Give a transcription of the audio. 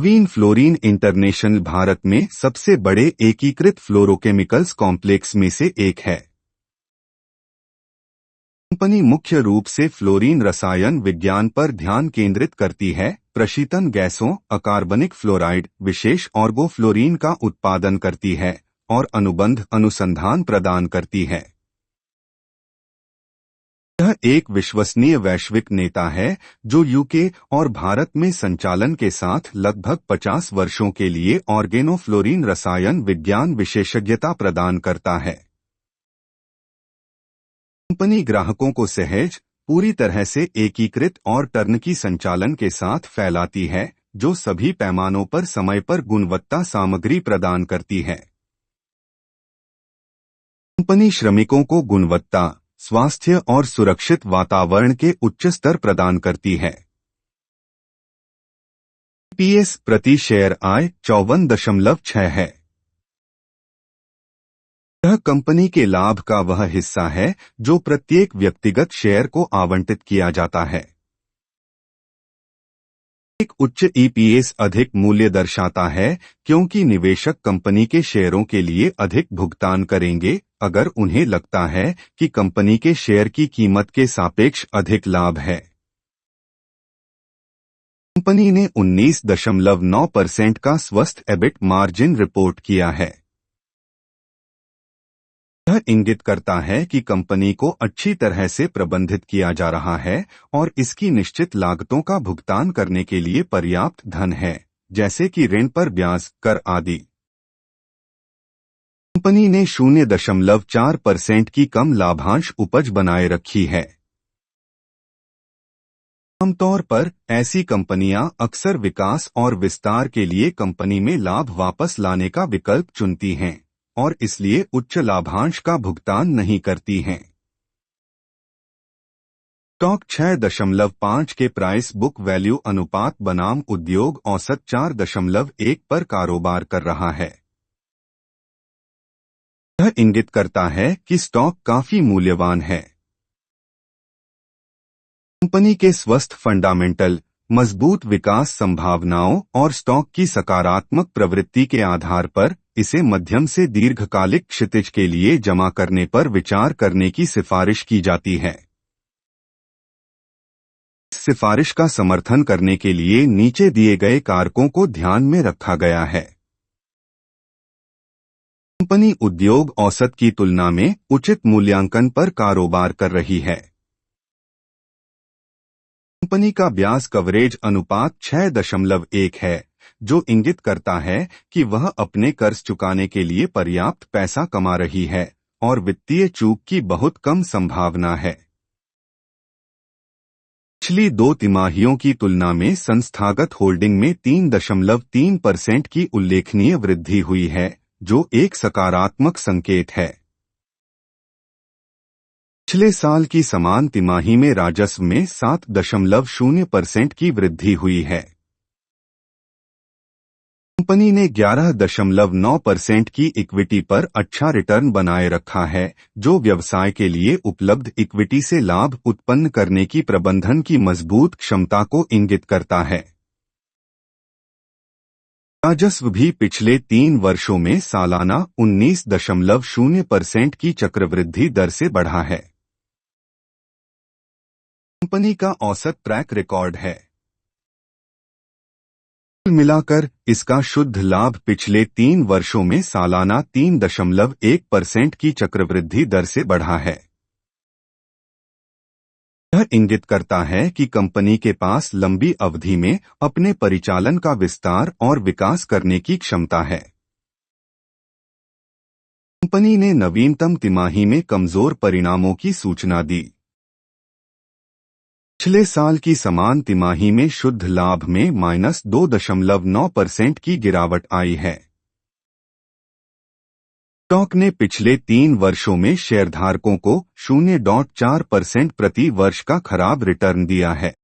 नवीन fluorine international Bharat में सबसे बड़े एकीकृत फ्लोरोकेमिकल्स कॉम्प्लेक्स में से एक है। कंपनी मुख्य रूप से फ्लोरीन रसायन विज्ञान पर ध्यान केंद्रित करती है, प्रशीतन गैसों, अकार्बनिक फ्लोराइड, विशेष ऑर्गोफ्लोरीन का उत्पादन करती है और अनुबंध अनुसंधान प्रदान करती है। यह एक विश्वसनीय वैश्विक नेता है जो यूके और भारत में संचालन के साथ लगभग 50 वर्षों के लिए ऑर्गेनोफ्लोरीन रसायन विज्ञान विशेषज्ञता प्रदान करता है। कंपनी ग्राहकों को सहज, पूरी तरह से एकीकृत और टर्नकी संचालन के साथ फैलाती है, जो सभी पैमानों पर समय पर गुणवत्ता सामग्री प्रदान करती है। कंपनी श्रमिकों को गुणवत्ता, स्वास्थ्य और सुरक्षित वातावरण के उच्च स्तर प्रदान करती है। EPS प्रति शेयर आय 54.6 है। यह कंपनी के लाभ का वह हिस्सा है जो प्रत्येक व्यक्तिगत शेयर को आवंटित किया जाता है। एक उच्च EPS अधिक मूल्य दर्शाता है क्योंकि निवेशक कंपनी के शेयरों के लिए अधिक भुगतान करेंगे अगर उन्हें लगता है कि कंपनी के शेयर की कीमत के सापेक्ष अधिक लाभ है। कंपनी ने 19.9% का स्वस्थ EBIT मार्जिन रिपोर्ट किया है। यह इंगित करता है कि कंपनी को अच्छी तरह से प्रबंधित किया जा रहा है और इसकी निश्चित लागतों का भुगतान करने के लिए पर्याप्त धन है, जैसे कि ऋण पर ब्याज, कर आदि। कंपनी ने 0.4% की कम लाभांश उपज बनाए रखी है। आमतौर पर ऐसी कंपनियां अक्सर विकास और विस्तार के लिए कंपनी में लाभ वापस लाने का विकल्प चुनती हैं और इसलिए उच्च लाभांश का भुगतान नहीं करती हैं। स्टॉक 6.5 के प्राइस बुक वैल्यू अनुपात बनाम उद्योग औसत 4.1 पर कारोबार कर रहा है। यह इंगित करता है कि स्टॉक काफी मूल्यवान है। कंपनी के स्वस्थ फंडामेंटल, मजबूत विकास संभावनाओं और स्टॉक की सकारात्मक प्रवृत्ति के आधार पर इसे मध्यम से दीर्घकालिक क्षितिज के लिए जमा करने पर विचार करने की सिफारिश की जाती है। इस सिफारिश का समर्थन करने के लिए नीचे दिए गए कारकों को ध्यान में रखा गया है। कंपनी उद्योग औसत की तुलना में उचित मूल्यांकन पर कारोबार कर रही है। कंपनी का ब्याज कवरेज अनुपात 6.1 है, जो इंगित करता है कि वह अपने कर्ज चुकाने के लिए पर्याप्त पैसा कमा रही है और वित्तीय चूक की बहुत कम संभावना है। पिछली 2 तिमाहियों की तुलना में संस्थागत होल्डिंग में 3.3% की उल्लेखनीय वृद्धि हुई है, जो एक सकारात्मक संकेत है। पिछले साल की समान तिमाही में राजस्व में 7.0% की वृद्धि हुई है। कंपनी ने 11.9% की इक्विटी पर अच्छा रिटर्न बनाए रखा है, जो व्यवसाय के लिए उपलब्ध इक्विटी से लाभ उत्पन्न करने की प्रबंधन की मजबूत क्षमता को इंगित करता है। राजस्व भी पिछले 3 वर्षों में सालाना 19.0% की चक्रवृद्धि दर से बढ़ा है। कंपनी का औसत ट्रैक रिकॉर्ड है। कुल मिलाकर इसका शुद्ध लाभ पिछले 3 वर्षों में सालाना 3.1% की चक्रवृद्धि दर से बढ़ा है। यह इंगित करता है कि कंपनी के पास लंबी अवधि में अपने परिचालन का विस्तार और विकास करने की क्षमता है। कंपनी ने नवीनतम तिमाही में कमजोर परिणामों की सूचना दी। पिछले साल की समान तिमाही में शुद्ध लाभ में -2.9% की गिरावट आई है। स्टॉक ने पिछले 3 वर्षों में शेयरधारकों को 0.4% प्रति वर्ष का खराब रिटर्न दिया है।